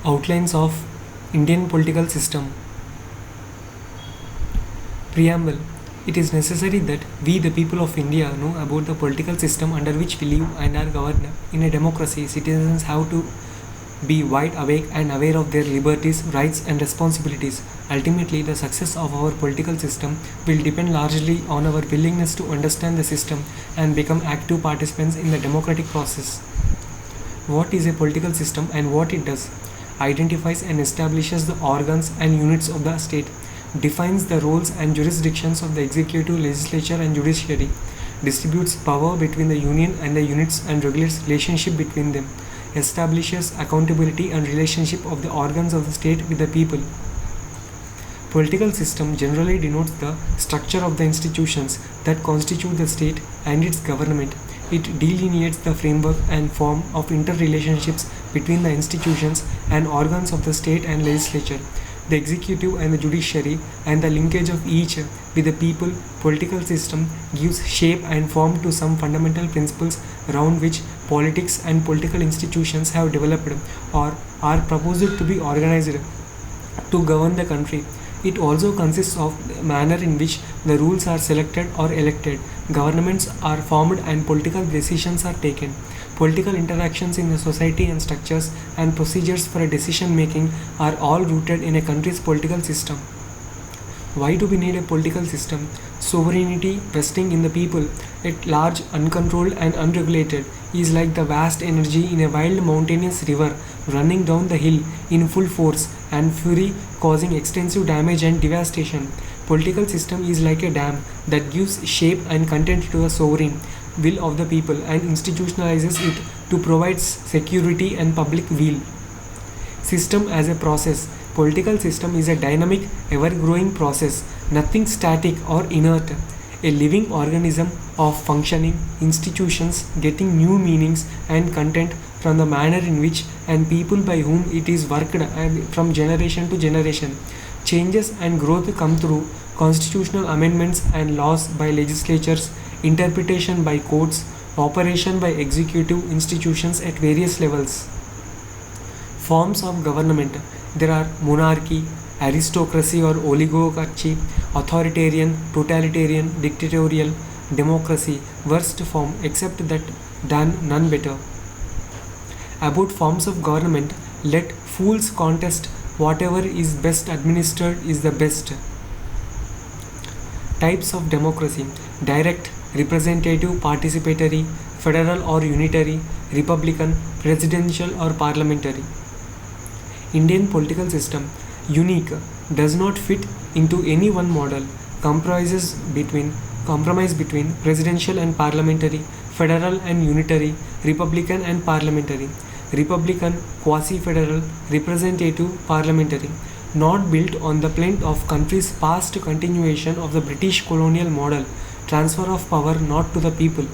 Outlines of Indian political system. Preamble. It is necessary that we, the people of India, know about the political system under which we live and are governed. In a democracy, citizens have to be wide awake and aware of their liberties, rights, and responsibilities. Ultimately, the success of our political system will depend largely on our willingness to understand the system and become active participants in the democratic process. What is a political system and what it does? Identifies and establishes the organs and units of the state, defines the roles and jurisdictions of the executive, legislature, and judiciary, distributes power between the union and the units and regulates relationship between them, establishes accountability and relationship of the organs of the state with the people. Political system generally denotes the structure of the institutions that constitute the state and its government. It delineates the framework and form of interrelationships between the institutions and organs of the state and legislature, the executive and the judiciary, and the linkage of each with the people. Political system gives shape and form to some fundamental principles around which politics and political institutions have developed or are proposed to be organized to govern the country. It also consists of the manner in which the rules are selected or elected, governments are formed, and political decisions are taken. Political interactions in the society and structures and procedures for decision making are all rooted in a country's political system. Why do we need a political system? Sovereignty vesting in the people, at large, uncontrolled, and unregulated, is like the vast energy in a wild mountainous river running down the hill in full force and fury, causing extensive damage and devastation. Political system is like a dam that gives shape and content to the sovereign will of the people and institutionalizes it to provide security and public weal. System as a process. Political system is a dynamic, ever-growing process, nothing static or inert. A living organism of functioning institutions getting new meanings and content from the manner in which and people by whom it is worked and from generation to generation. Changes and growth come through constitutional amendments and laws by legislatures, interpretation by courts, operation by executive institutions at various levels. Forms of government. There are monarchy, aristocracy or oligarchy, authoritarian, totalitarian, dictatorial, democracy, worst form except that done none better. About forms of government, let fools contest, whatever is best administered is the best. Types of democracy: direct, representative, participatory, federal or unitary, republican, presidential or parliamentary. Indian political system, unique, does not fit into any one model, compromise between presidential and parliamentary, federal and unitary, republican and parliamentary, republican, quasi-federal, representative, parliamentary, not built on the plinth of country's past continuation of the British colonial model, transfer of power not to the people.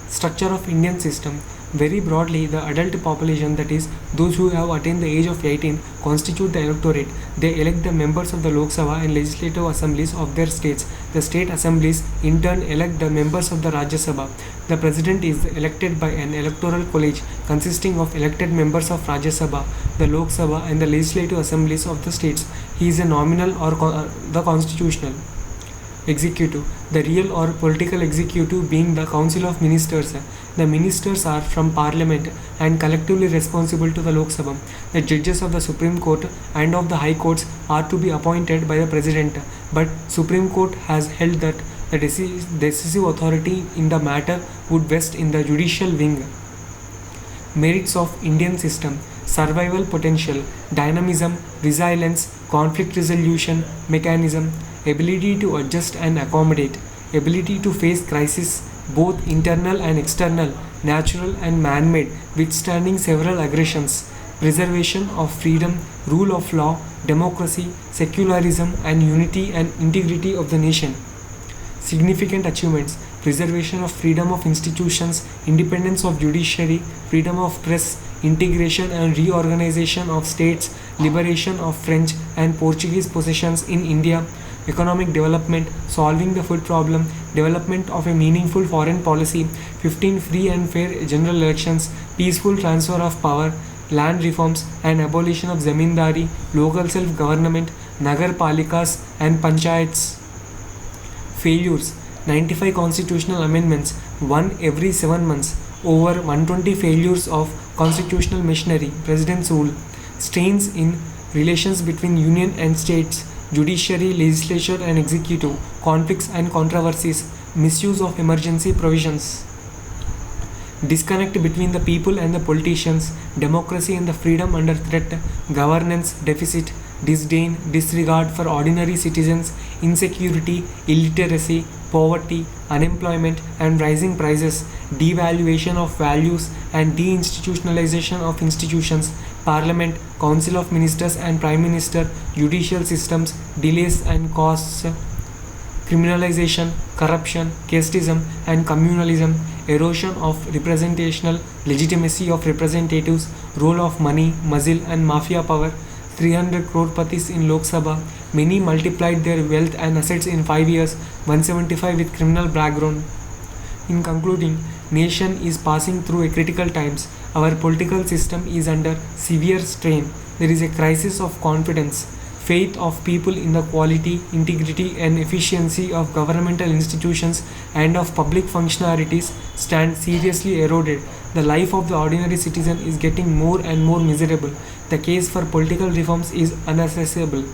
Structure of Indian system. Very broadly, the adult population, that is, those who have attained the age of 18, constitute the electorate. They elect the members of the Lok Sabha and legislative assemblies of their states. The state assemblies, in turn, elect the members of the Rajya Sabha. The president is elected by an electoral college consisting of elected members of Rajya Sabha, the Lok Sabha, and the legislative assemblies of the states. He is a nominal or the constitutional. Executive. The real or political executive being the Council of Ministers. The ministers are from Parliament and collectively responsible to the Lok Sabha. The judges of the Supreme Court and of the High Courts are to be appointed by the President, but Supreme Court has held that the decisive authority in the matter would vest in the judicial wing. Merits of Indian system: survival potential, dynamism, resilience, conflict resolution mechanism, ability to adjust and accommodate, ability to face crisis, both internal and external, natural and man-made, withstanding several aggressions, preservation of freedom, rule of law, democracy, secularism, and unity and integrity of the nation. Significant achievements: preservation of freedom of institutions, independence of judiciary, freedom of press, integration and reorganization of states, liberation of French and Portuguese possessions in India, economic development, solving the food problem, development of a meaningful foreign policy, 15 free and fair general elections, peaceful transfer of power, land reforms and abolition of zamindari, local self-government, nagar palikas and panchayats. Failures: 95 constitutional amendments, one every 7 months, over 120 failures of constitutional machinery, President's rule, strains in relations between union and states, judiciary, legislature and executive, conflicts and controversies, misuse of emergency provisions. Disconnect between the people and the politicians, democracy and the freedom under threat, governance deficit, disdain, disregard for ordinary citizens, insecurity, illiteracy, poverty, unemployment and rising prices, devaluation of values and deinstitutionalization of institutions, parliament, council of ministers and prime minister, judicial systems, delays and costs, criminalization, corruption, casteism and communalism, erosion of representational legitimacy of representatives, role of money, muzzle and mafia power, 300 crore patis in Lok Sabha, many multiplied their wealth and assets in 5 years, 175 with criminal background. In concluding, nation is passing through a critical times. Our political system is under severe strain. There is a crisis of confidence. Faith of people in the quality, integrity and efficiency of governmental institutions and of public functionalities stand seriously eroded. The life of the ordinary citizen is getting more and more miserable. The case for political reforms is unaccessible.